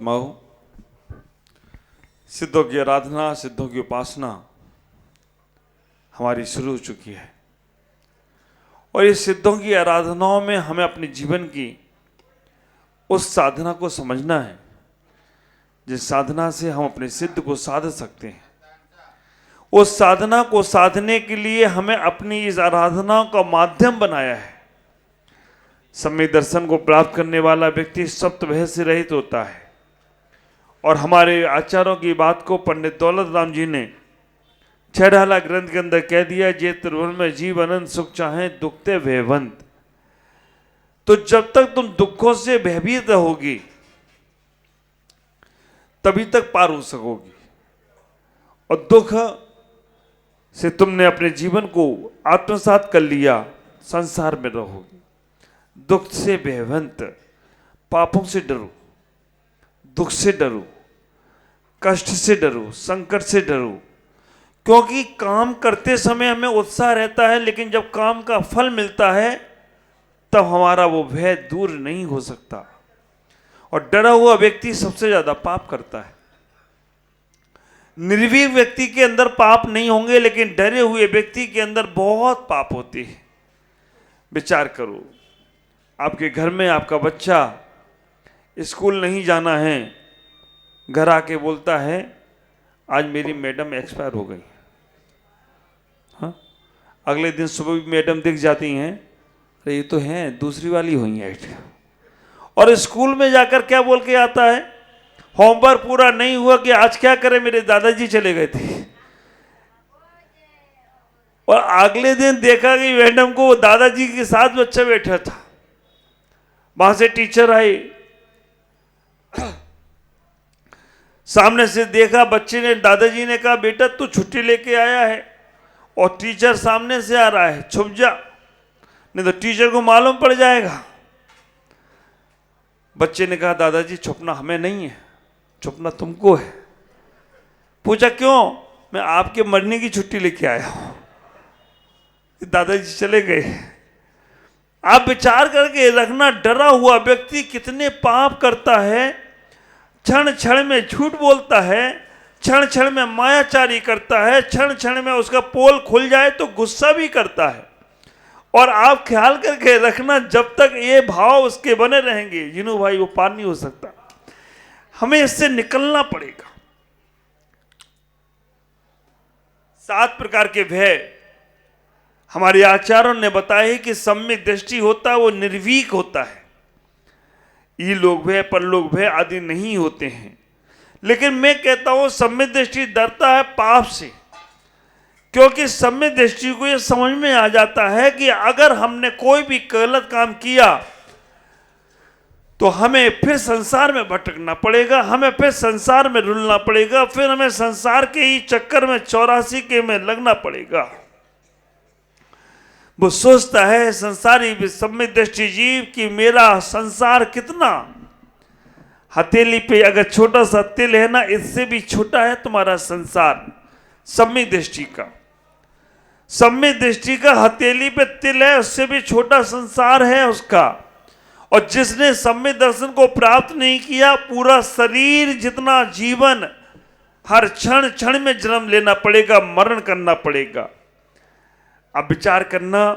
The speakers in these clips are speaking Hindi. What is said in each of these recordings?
मऊ सिद्धों की आराधना, सिद्धों की उपासना हमारी शुरू हो चुकी है और इस सिद्धों की आराधनाओं में हमें अपने जीवन की उस साधना को समझना है जिस साधना से हम अपने सिद्ध को साध सकते हैं। उस साधना को साधने के लिए हमें अपनी इस आराधना का माध्यम बनाया है। सम्यक दर्शन को प्राप्त करने वाला व्यक्ति सप्तभय से रहित होता है और हमारे आचार्यों की बात को पंडित दौलत राम जी ने छेड़ाला ग्रंथ के अंदर कह दिया, जे त्रिभुवन में जीव अनंत सुख चाहे दुखते भयवंत। तो जब तक तुम दुखों से भयभीत रहोगी तभी तक पार हो सकोगी और दुख से तुमने अपने जीवन को आत्मसात कर लिया, संसार में रहोगे। दुख से भयवंत, पापों से डरो, दुख से डरो, कष्ट से डरो, संकट से डरो, क्योंकि काम करते समय हमें उत्साह रहता है लेकिन जब काम का फल मिलता है तब हमारा वो भय दूर नहीं हो सकता। और डरा हुआ व्यक्ति सबसे ज्यादा पाप करता है। निर्भीक व्यक्ति के अंदर पाप नहीं होंगे लेकिन डरे हुए व्यक्ति के अंदर बहुत पाप होते हैं। विचार करो, आपके घर में आपका बच्चा स्कूल नहीं जाना है, घर आके बोलता है आज मेरी मैडम एक्सपायर हो गई। हाँ, अगले दिन सुबह भी मैडम दिख जाती हैं, अरे ये तो हैं दूसरी वाली हुई है। और स्कूल में जाकर क्या बोल के आता है, होमवर्क पूरा नहीं हुआ कि आज क्या करें, मेरे दादाजी चले गए थे। और अगले दिन देखा कि मैडम को दादाजी के साथ बच्चा बैठा था। वहां से टीचर आई, सामने से देखा, बच्चे ने, दादाजी ने कहा बेटा तू छुट्टी लेके आया है और टीचर सामने से आ रहा है, छुप जा नहीं तो टीचर को मालूम पड़ जाएगा। बच्चे ने कहा दादाजी छुपना हमें नहीं है, छुपना तुमको है। पूछा क्यों? मैं आपके मरने की छुट्टी लेके आया हूं। दादाजी चले गए। आप विचार करके रखना, डरा हुआ व्यक्ति कितने पाप करता है, क्षण क्षण में झूठ बोलता है, क्षण क्षण में मायाचारी करता है, क्षण क्षण में उसका पोल खुल जाए तो गुस्सा भी करता है। और आप ख्याल करके रखना, जब तक ये भाव उसके बने रहेंगे जिनू भाई वो पार नहीं हो सकता। हमें इससे निकलना पड़ेगा। 7 प्रकार के भय हमारे आचार्यों ने बताया कि सम्यक दृष्टि होता है वो निर्भीक होता है। ये लोग भय, परलोक भय आदि नहीं होते हैं। लेकिन मैं कहता हूं सम्यक दृष्टि डरता है पाप से, क्योंकि सम्यक दृष्टि को यह समझ में आ जाता है कि अगर हमने कोई भी गलत काम किया तो हमें फिर संसार में भटकना पड़ेगा, हमें फिर संसार में रुलना पड़ेगा, फिर हमें संसार के ही चक्कर में 84 के में लगना पड़ेगा। वो सोचता है संसारी सम्यक दृष्टि जीव कि मेरा संसार कितना, हथेली पे अगर छोटा सा तिल है ना, इससे भी छोटा है तुम्हारा संसार। सम्यक दृष्टि का, सम्यक दृष्टि का हथेली पे तिल है, उससे भी छोटा संसार है उसका। और जिसने सम्यक दर्शन को प्राप्त नहीं किया, पूरा शरीर जितना जीवन हर क्षण क्षण में जन्म लेना पड़ेगा, मरण करना पड़ेगा। अब विचार करना,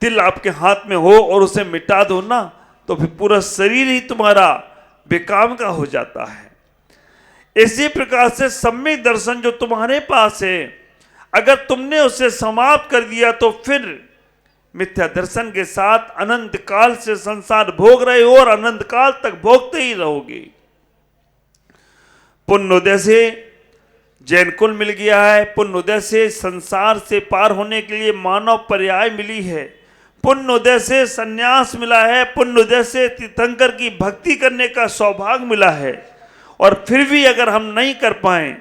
तिल आपके हाथ में हो और उसे मिटा दो ना तो फिर पूरा शरीर ही तुम्हारा बेकाम का हो जाता है। इसी प्रकार से सम्यक दर्शन जो तुम्हारे पास है, अगर तुमने उसे समाप्त कर दिया तो फिर मिथ्या दर्शन के साथ अनंत काल से संसार भोग रहे हो और अनंत काल तक भोगते ही रहोगे। पुण्योदय से जैन कुल मिल गया है, पुण्योदय से संसार से पार होने के लिए मानव पर्याय मिली है, पुण्योदय से संन्यास मिला है, पुण्योदय से तीर्थंकर की भक्ति करने का सौभाग्य मिला है। और फिर भी अगर हम नहीं कर पाए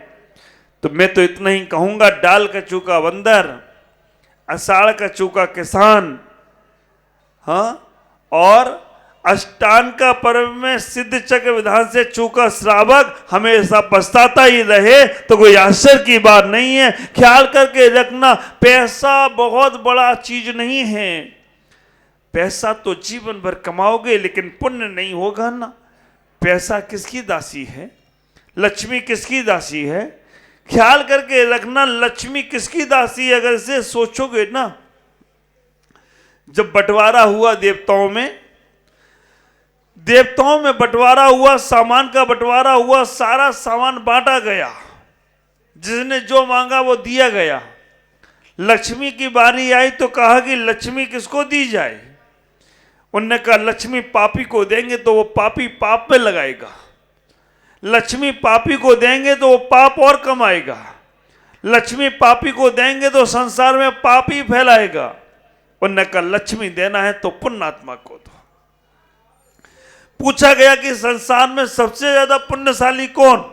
तो मैं तो इतना ही कहूंगा, डाल का चूका बंदर, अषाढ़ का चूका किसान, हाँ, और अष्टांग का पर्व में सिद्ध चक्र विधान से चूका श्रावक हमेशा पछताता ही रहे तो कोई आश्चर्य की बात नहीं है। ख्याल करके रखना, पैसा बहुत बड़ा चीज नहीं है। पैसा तो जीवन भर कमाओगे लेकिन पुण्य नहीं होगा ना। पैसा किसकी दासी है, लक्ष्मी किसकी दासी है। ख्याल करके रखना, लक्ष्मी किसकी दासी है। अगर इसे सोचोगे ना, जब बंटवारा हुआ देवताओं में बंटवारा हुआ, सामान का बंटवारा हुआ, सारा सामान बांटा गया, जिसने जो मांगा वो दिया गया। लक्ष्मी की बारी आई तो कहा कि लक्ष्मी किसको दी जाए। उनने कहा लक्ष्मी पापी को देंगे तो वो पापी पाप में लगाएगा, लक्ष्मी पापी को देंगे तो वो पाप और कमाएगा, लक्ष्मी पापी को देंगे तो संसार में पाप ही फैलाएगा। उनने कहा लक्ष्मी देना है तो पुण्यात्मा को दो। पूछा गया कि संसार में सबसे ज्यादा पुण्यशाली कौन।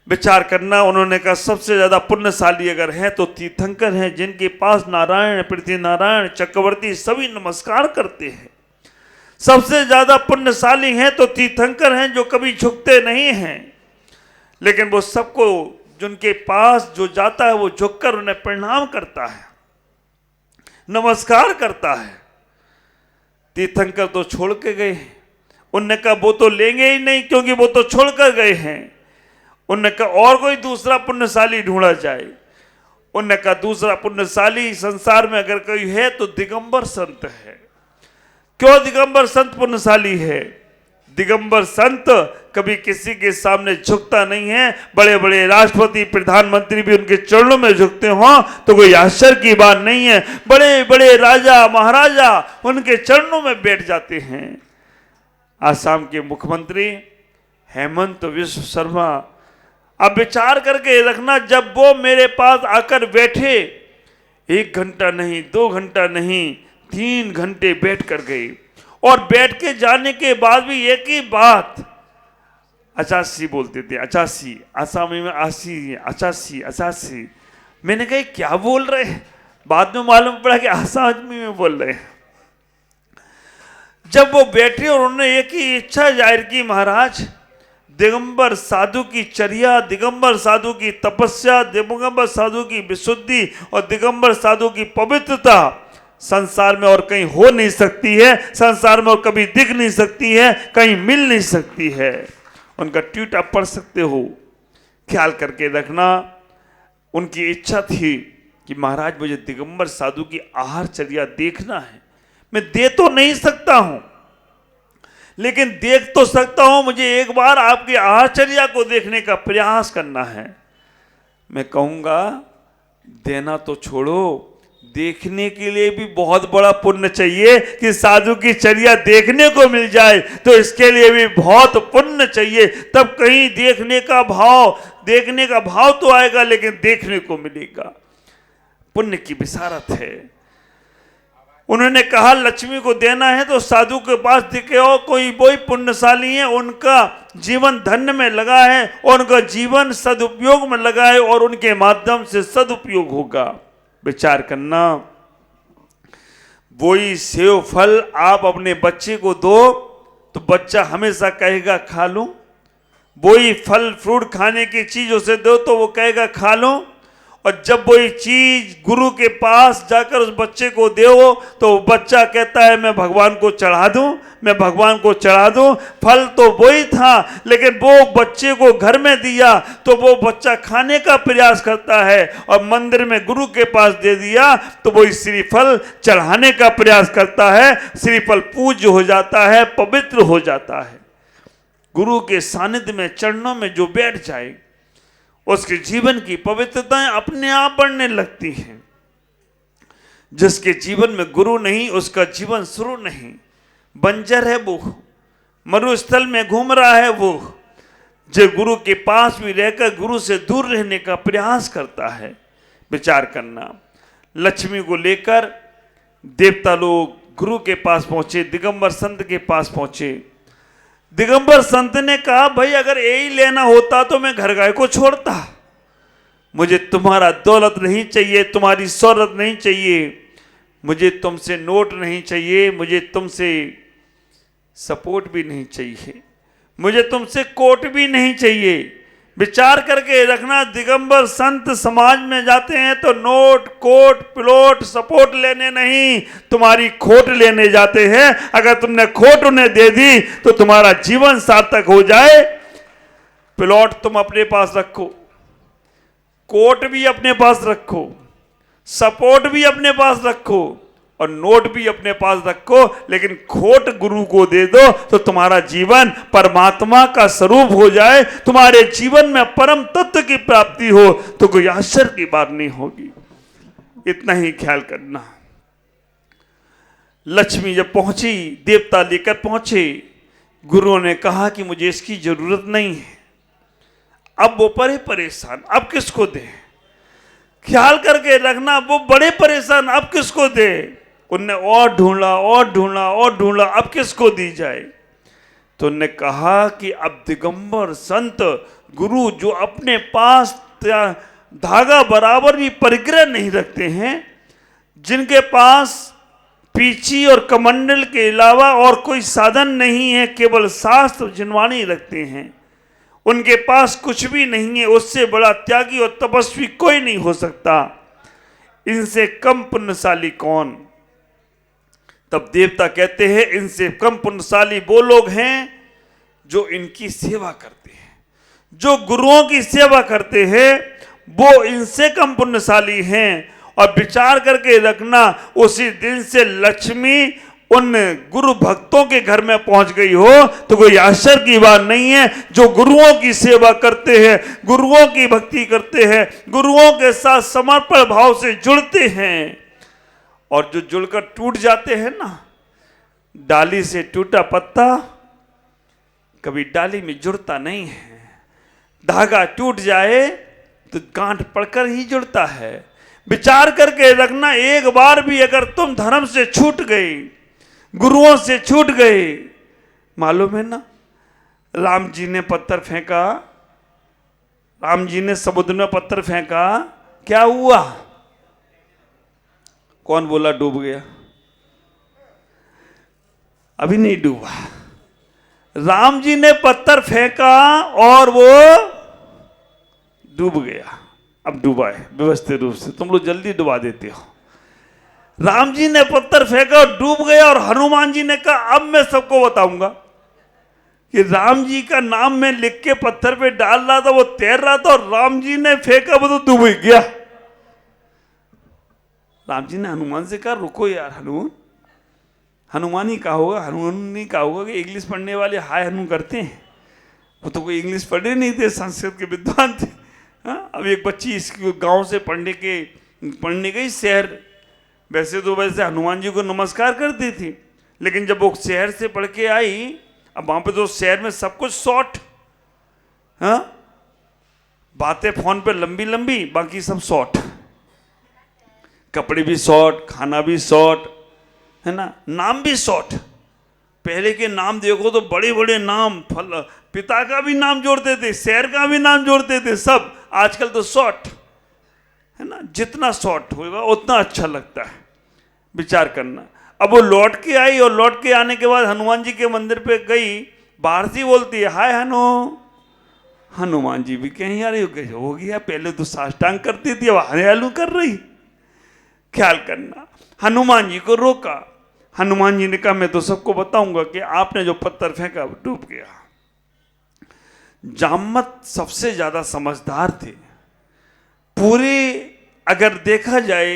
विचार करना, उन्होंने कहा सबसे ज्यादा पुण्यशाली अगर हैं तो तीर्थंकर हैं, जिनके पास नारायण, पृथ्वीनारायण, चक्रवर्ती सभी नमस्कार करते हैं। सबसे ज्यादा पुण्यशाली हैं तो तीर्थंकर हैं, जो कभी झुकते नहीं हैं, लेकिन वो सबको जिनके पास जो जाता है वो झुककर उन्हें प्रणाम करता है, नमस्कार करता है। तीर्थंकर तो छोड़ के गए हैं। उनने कहा वो तो लेंगे ही नहीं, क्योंकि वो तो छोड़ कर गए हैं। उनने कहा और कोई दूसरा पुण्यशाली ढूंढा जाए। उनने कहा दूसरा पुण्यशाली संसार में अगर कोई है तो दिगंबर संत है। क्यों दिगंबर संत पुण्यशाली है? दिगंबर संत कभी किसी के सामने झुकता नहीं है। बड़े बड़े राष्ट्रपति, प्रधानमंत्री भी उनके चरणों में झुकते हों तो कोई आश्चर्य की बात नहीं है। बड़े बड़े राजा महाराजा उनके चरणों में बैठ जाते हैं। आसाम के मुख्यमंत्री हेमंत विश्व शर्मा, अब विचार करके रखना, जब वो मेरे पास आकर बैठे, 1 घंटा नहीं, 2 घंटा नहीं, 3 घंटे बैठ कर गए। और बैठ के जाने के बाद भी एक ही बात, अचासी बोलते थे, अचासी, आसामी में आसी, अचासी अचासी। मैंने कहा क्या बोल रहे हैं? बाद में मालूम पड़ा कि आसामी में बोल रहे हैं। जब वो बैठे और उन्होंने एक ही इच्छा जाहिर की, महाराज दिगंबर साधु की चर्या, दिगंबर साधु की तपस्या, दिगंबर साधु की विशुद्धि और दिगंबर साधु की पवित्रता संसार में और कहीं हो नहीं सकती है, संसार में और कभी दिख नहीं सकती है, कहीं मिल नहीं सकती है। उनका ट्वीट आप पढ़ सकते हो। ख्याल करके रखना, उनकी इच्छा थी कि महाराज मुझे दिगंबर साधु की आहार चर्या देखना है। मैं दे तो नहीं सकता हूं, लेकिन देख तो सकता हूं। मुझे एक बार आपकी आहारचर्या को देखने का प्रयास करना है। मैं कहूंगा देना तो छोड़ो, देखने के लिए भी बहुत बड़ा पुण्य चाहिए कि साधु की चर्या देखने को मिल जाए, तो इसके लिए भी बहुत पुण्य चाहिए। तब कहीं देखने का भाव तो आएगा, लेकिन देखने को मिलेगा। पुण्य की बिसारत है। उन्होंने कहा लक्ष्मी को देना है तो साधु के पास दिखे हो कोई वही पुण्यशाली है, उनका जीवन धन्य में लगा है और उनका जीवन सदुपयोग में लगा है और उनके माध्यम से सदुपयोग होगा। विचार करना, वही सेव फल आप अपने बच्चे को दो तो बच्चा हमेशा कहेगा खा लूं। वही फल फ्रूट खाने की चीज उसे दो तो वो कहेगा खा लूं। और जब वही चीज गुरु के पास जाकर उस बच्चे को दो तो बच्चा कहता है मैं भगवान को चढ़ा दूं, मैं भगवान को चढ़ा दूं। फल तो वही था, लेकिन वो बच्चे को घर में दिया तो वो बच्चा खाने का प्रयास करता है, और मंदिर में गुरु के पास दे दिया तो वही श्रीफल चढ़ाने का प्रयास करता है। श्रीफल पूज्य हो जाता है, पवित्र हो जाता है। गुरु के सानिध्य में, चरणों में जो बैठ जाए उसके जीवन की पवित्रताएं अपने आप बढ़ने लगती हैं। जिसके जीवन में गुरु नहीं उसका जीवन शुरू नहीं। बंजर है वो, मरुस्थल में घूम रहा है वो, जो गुरु के पास भी रहकर गुरु से दूर रहने का प्रयास करता है। विचार करना, लक्ष्मी को लेकर देवता लोग गुरु के पास पहुंचे, दिगंबर संत के पास पहुंचे। दिगंबर संत ने कहा भाई अगर यही लेना होता तो मैं घर गाय को छोड़ता। मुझे तुम्हारा दौलत नहीं चाहिए, तुम्हारी शोहरत नहीं चाहिए, मुझे तुमसे नोट नहीं चाहिए, मुझे तुमसे सपोर्ट भी नहीं चाहिए, मुझे तुमसे कोट भी नहीं चाहिए। विचार करके रखना, दिगंबर संत समाज में जाते हैं तो नोट कोट प्लॉट सपोर्ट लेने नहीं, तुम्हारी खोट लेने जाते हैं। अगर तुमने खोट उन्हें दे दी तो तुम्हारा जीवन सार्थक हो जाए। प्लॉट तुम अपने पास रखो, कोट भी अपने पास रखो, सपोर्ट भी अपने पास रखो और नोट भी अपने पास रखो, लेकिन खोट गुरु को दे दो तो तुम्हारा जीवन परमात्मा का स्वरूप हो जाए, तुम्हारे जीवन में परम तत्व की प्राप्ति हो तो कोई आश्चर्य की बात नहीं होगी। इतना ही ख्याल करना। लक्ष्मी जब पहुंची, देवता लेकर पहुंचे, गुरुओं ने कहा कि मुझे इसकी जरूरत नहीं है। अब वो बड़े परेशान, अब किसको दे? ख्याल करके रखना, वो बड़े परेशान, अब किसको दे? उनने और ढूंढा और ढूंढा और ढूंढा, अब किसको दी जाए? तो उनने कहा कि अब दिगंबर संत गुरु जो अपने पास धागा बराबर भी परिग्रह नहीं रखते हैं, जिनके पास पीछी और कमंडल के अलावा और कोई साधन नहीं है, केवल शास्त्र जिनवाणी रखते हैं, उनके पास कुछ भी नहीं है, उससे बड़ा त्यागी और तपस्वी कोई नहीं हो सकता। इनसे कम पुण्यशाली कौन? तब देवता कहते हैं इनसे कम पुण्यशाली वो लोग हैं जो इनकी सेवा करते हैं, जो गुरुओं की सेवा करते हैं, वो इनसे कम पुण्यशाली हैं। और विचार करके रखना, उसी दिन से लक्ष्मी उन गुरु भक्तों के घर में पहुंच गई हो तो कोई आश्चर्य की बात नहीं है। जो गुरुओं की सेवा करते हैं, गुरुओं की भक्ति करते हैं, गुरुओं के साथ समर्पण भाव से जुड़ते हैं, और जो जुड़कर टूट जाते हैं ना, डाली से टूटा पत्ता कभी डाली में जुड़ता नहीं है। धागा टूट जाए तो गांठ पड़कर ही जुड़ता है। विचार करके रखना, एक बार भी अगर तुम धर्म से छूट गए, गुरुओं से छूट गए, मालूम है ना, राम जी ने पत्थर फेंका, राम जी ने समुद्र में पत्थर फेंका, क्या हुआ? कौन बोला डूब गया? अभी नहीं डूबा। राम जी ने पत्थर फेंका और वो डूब गया। अब डूबा है व्यवस्थित रूप से, तुम लोग जल्दी डुबा देते हो। राम जी ने पत्थर फेंका और डूब गया, और हनुमान जी ने कहा अब मैं सबको बताऊंगा कि राम जी का नाम मैं लिख के पत्थर पे डाल रहा था, वो तैर रहा था, और राम जी ने फेंका वो तो डूब गया। राम जी ने हनुमान से कहा रुको यार हनुमान, हनुमान ही कहा होगा, हनुमान नहीं कहा होगा कि इंग्लिश पढ़ने वाले हाय हनु करते हैं, वो तो कोई इंग्लिश पढ़े नहीं थे, संस्कृत के विद्वान थे। हाँ, अब एक बच्ची इस गांव से पढ़ने गई शहर, वैसे तो वैसे हनुमान जी को नमस्कार करती थी, लेकिन जब वो शहर से पढ़ के आई, अब वहां पे तो शहर में सब कुछ शॉर्ट, हाँ, बातें फोन पे लंबी लंबी, बाकी सब शॉर्ट, कपड़े भी शॉर्ट, खाना भी शॉर्ट, है ना, नाम भी शॉर्ट। पहले के नाम देखो तो बड़े बड़े नाम, पिता का भी नाम जोड़ते थे, शहर का भी नाम जोड़ते थे सब। आजकल तो शॉर्ट, है ना, जितना शॉर्ट होगा उतना अच्छा लगता है। विचार करना। अब वो लौट के आई, और लौट के आने के बाद हनुमान जी के मंदिर पे गई, बाहर से बोलती है हाय हनु। हनुमान जी भी कहीं यार हो गया, पहले तो साष्टांग करती थी, अब हरियालू कर रही। ख्याल करना, हनुमान जी को रोका। हनुमान जी ने कहा मैं तो सबको बताऊंगा कि आपने जो पत्थर फेंका वो डूब गया। जामवंत सबसे ज्यादा समझदार थे पूरे, अगर देखा जाए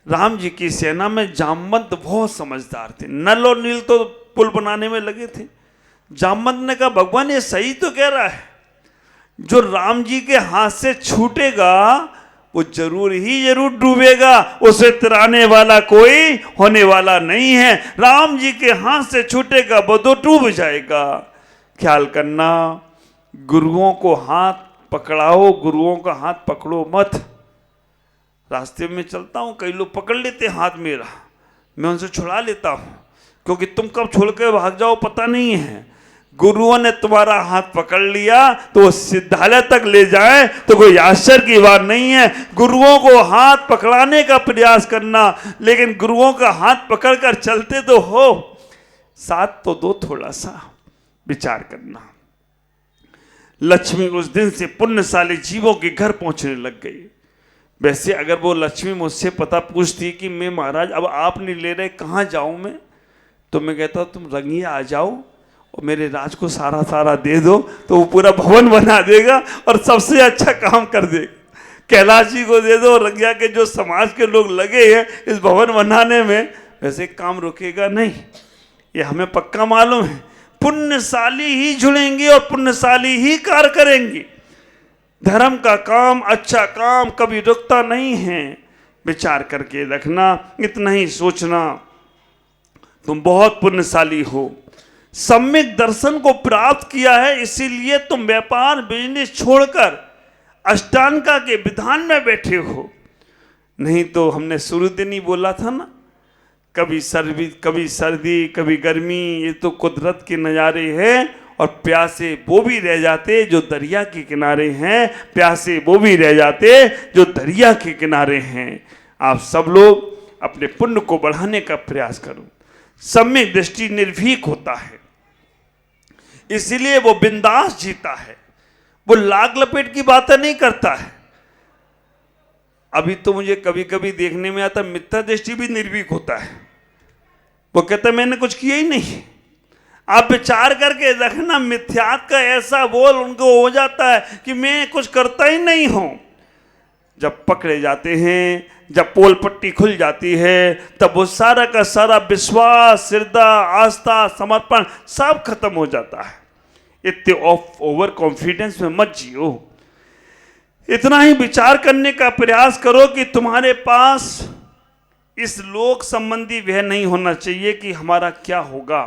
राम जी की सेना में जामवंत बहुत समझदार थे। नल और नील तो पुल बनाने में लगे थे। जामवंत ने कहा भगवान ये सही तो कह रहा है, जो राम जी के हाथ से छूटेगा वो जरूर ही जरूर डूबेगा, उसे तिराने वाला कोई होने वाला नहीं है। राम जी के हाथ से छूटेगा वो तो डूब जाएगा। ख्याल करना, गुरुओं को हाथ पकड़ाओ, गुरुओं का हाथ पकड़ो मत। रास्ते में चलता हूँ, कई लोग पकड़ लेते हाथ मेरा, मैं उनसे छुड़ा लेता हूँ, क्योंकि तुम कब छोड़ के भाग जाओ पता नहीं है। गुरुओं ने तुम्हारा हाथ पकड़ लिया तो वो सिद्धालय तक ले जाए तो कोई आश्चर्य की बात नहीं है। गुरुओं को हाथ पकड़ाने का प्रयास करना, लेकिन गुरुओं का हाथ पकड़कर चलते तो हो, साथ तो दो थोड़ा सा। विचार करना, लक्ष्मी उस दिन से पुण्यशाली जीवों के घर पहुंचने लग गई। वैसे अगर वो लक्ष्मी मुझसे पता पूछती कि मैं महाराज अब आप नहीं ले रहे, कहाँ जाऊं मैं, तो मैं कहता तुम रंगिया आ जाओ और मेरे राज को सारा सारा दे दो, तो वो पूरा भवन बना देगा और सबसे अच्छा काम कर देगा। कैलाश जी को दे दो, रंगिया के जो समाज के लोग लगे हैं इस भवन बनाने में, वैसे काम रुकेगा नहीं, ये हमें पक्का मालूम है। पुण्यशाली ही जुड़ेंगे और पुण्यशाली ही कार्य करेंगे। धर्म का काम, अच्छा काम कभी रुकता नहीं है। विचार करके रखना, इतना ही सोचना, तुम बहुत पुण्यशाली हो। सम्यक दर्शन को प्राप्त किया है, इसीलिए तुम व्यापार बिजनेस छोड़कर अष्टांगा के विधान में बैठे हो। नहीं तो हमने शुरू दिन ही बोला था ना, कभी सर्दी कभी गर्मी, ये तो कुदरत के नज़ारे हैं। और प्यासे वो भी रह जाते जो दरिया के किनारे हैं, प्यासे वो भी रह जाते जो दरिया के किनारे हैं। आप सब लोग अपने पुण्य को बढ़ाने का प्रयास करो। सम्यक दृष्टि निर्भीक होता है, इसीलिए वो बिंदास जीता है, वो लाग लपेट की बातें नहीं करता है। अभी तो मुझे कभी कभी देखने में आता मिथ्या दृष्टि भी निर्भीक होता है, वो कहता मैंने कुछ किया ही नहीं। आप विचार करके रखना, मिथ्यात का ऐसा बोल उनको हो जाता है कि मैं कुछ करता ही नहीं हूं। जब पकड़े जाते हैं, जब पोल पट्टी खुल जाती है, तब वो सारा का सारा विश्वास, श्रद्धा, आस्था, समर्पण सब खत्म हो जाता है। इतने ओवर कॉन्फिडेंस में मत जियो। इतना ही विचार करने का प्रयास करो कि तुम्हारे पास इस लोक संबंधी वह नहीं होना चाहिए कि हमारा क्या होगा,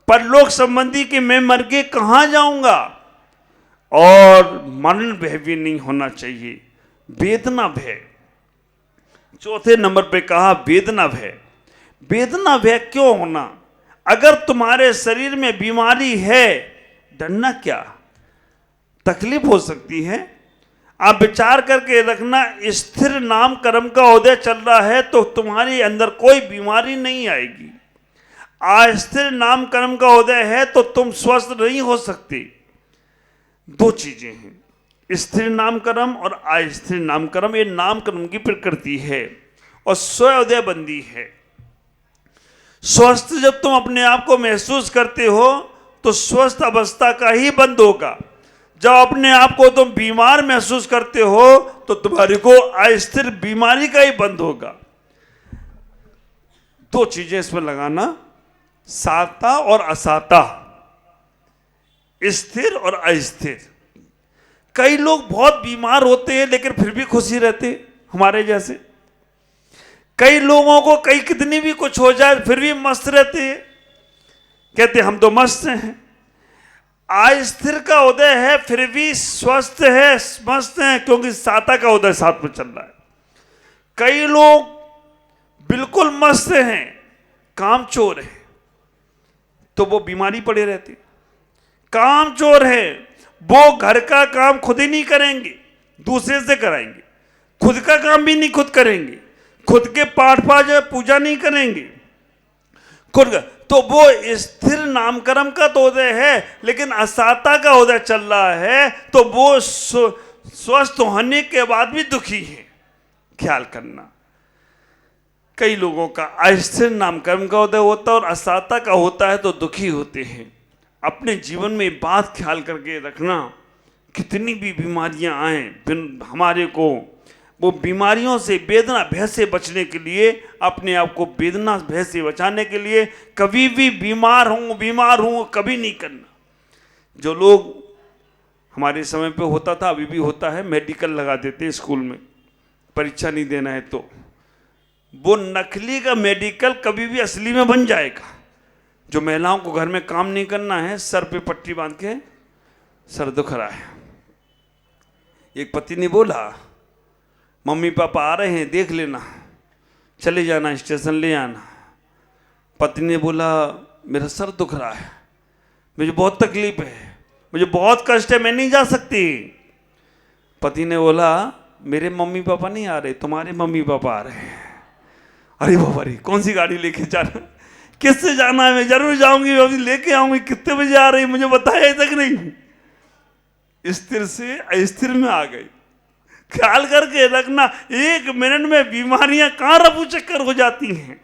परलोक संबंधी कि मैं मर के कहां जाऊंगा, और मरण भय भी नहीं होना चाहिए, वेदना भय। चौथे नंबर पे कहा वेदना भय। वेदना भय क्यों होना? अगर तुम्हारे शरीर में बीमारी है, डरना क्या, तकलीफ हो सकती है। आप विचार करके रखना, स्थिर नाम कर्म का उदय चल रहा है तो तुम्हारे अंदर कोई बीमारी नहीं आएगी। अस्थिर नाम कर्म का उदय है तो तुम स्वस्थ नहीं हो सकते। दो चीजें हैं, स्थिर नाम कर्म और अस्थिर नाम कर्म। ये नाम कर्म की प्रकृति है और स्वोदय बंदी है। स्वस्थ जब तुम अपने आप को महसूस करते हो तो स्वस्थ अवस्था का ही बंद होगा। जब अपने आप को तुम बीमार महसूस करते हो तो तुम्हारे को अस्थिर बीमारी का ही बंद होगा। दो चीजें इसमें लगाना, साता और असाता, स्थिर और अस्थिर। कई लोग बहुत बीमार होते हैं लेकिन फिर भी खुशी रहते हैं, हमारे जैसे। कई लोगों को कई कितनी भी कुछ हो जाए फिर भी मस्त रहते हैं, कहते हम तो मस्त हैं। अस्थिर का उदय है फिर भी स्वस्थ है, मस्त है, क्योंकि साता का उदय साथ में चल रहा है। कई लोग बिल्कुल मस्त हैं, कामचोर है तो वो बीमारी पड़े रहते। कामचोर है वो घर का काम खुद ही नहीं करेंगे, दूसरे से कराएंगे। खुद का काम भी नहीं खुद करेंगे, खुद के पाठ पूजा नहीं करेंगे खुद का। तो वो स्थिर नामकर्म का तो उदय है, लेकिन असाता का उदय चल रहा है तो वो स्वस्थ होने के बाद भी दुखी है। ख्याल करना, कई लोगों का अस्थिर नामकर्म का उदय होता है और असाता का होता है तो दुखी होते हैं। अपने जीवन में बात ख्याल करके रखना, कितनी भी बीमारियां आए हमारे को, वो बीमारियों से, वेदना भय से बचने के लिए, अपने आप को वेदना भय से बचाने के लिए कभी भी बीमार हूँ कभी नहीं करना। जो लोग हमारे समय पे होता था, अभी भी होता है, मेडिकल लगा देते हैं स्कूल में, परीक्षा नहीं देना है तो। वो नकली का मेडिकल कभी भी असली में बन जाएगा। जो महिलाओं को घर में काम नहीं करना है, सर पे पट्टी बांध के सर दुख रहा है। एक पति ने बोला मम्मी पापा आ रहे हैं देख लेना, चले जाना स्टेशन ले आना। पत्नी ने बोला मेरा सर दुख रहा है, मुझे बहुत तकलीफ है, मुझे बहुत कष्ट है, मैं नहीं जा सकती। पति ने बोला मेरे मम्मी पापा नहीं आ रहे, तुम्हारे मम्मी पापा आ रहे हैं। अरे बाबा रे, कौन सी गाड़ी लेके जाना, किससे जाना है? मैं जरूर जाऊंगी, अभी लेके आऊंगी। कितने बजे आ रही मुझे बताया तक नहीं। स्थिर से अस्थिर में आ गई। ख्याल करके रखना, 1 मिनट में बीमारियां कहां रफू चक्कर हो जाती हैं।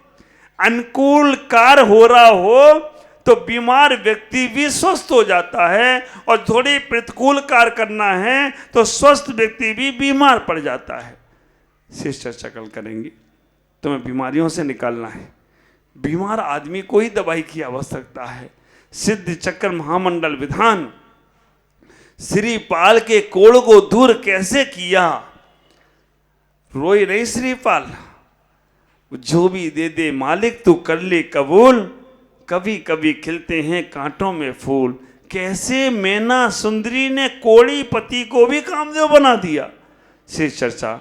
अनुकूल कार्य हो रहा हो तो बीमार व्यक्ति भी स्वस्थ हो जाता है, और थोड़ी प्रतिकूल कार्य करना है तो स्वस्थ व्यक्ति भी बीमार पड़ जाता है। शेष चर्चा कल करेंगे। तुम्हें बीमारियों से निकालना है। बीमार आदमी को ही दवाई की आवश्यकता है। सिद्ध चक्र महामंडल विधान, श्रीपाल के कोड़ को दूर कैसे किया। रोए नहीं श्रीपाल, जो भी दे दे मालिक तू कर ले कबूल, कभी कभी खिलते हैं कांटों में फूल। कैसे मैना सुंदरी ने कोड़ी पति को भी कामदेव बना दिया। शेष चर्चा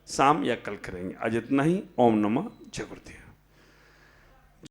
शाम या कल करेंगे। आज इतना ही। ओम नमः जय गुरुदेव।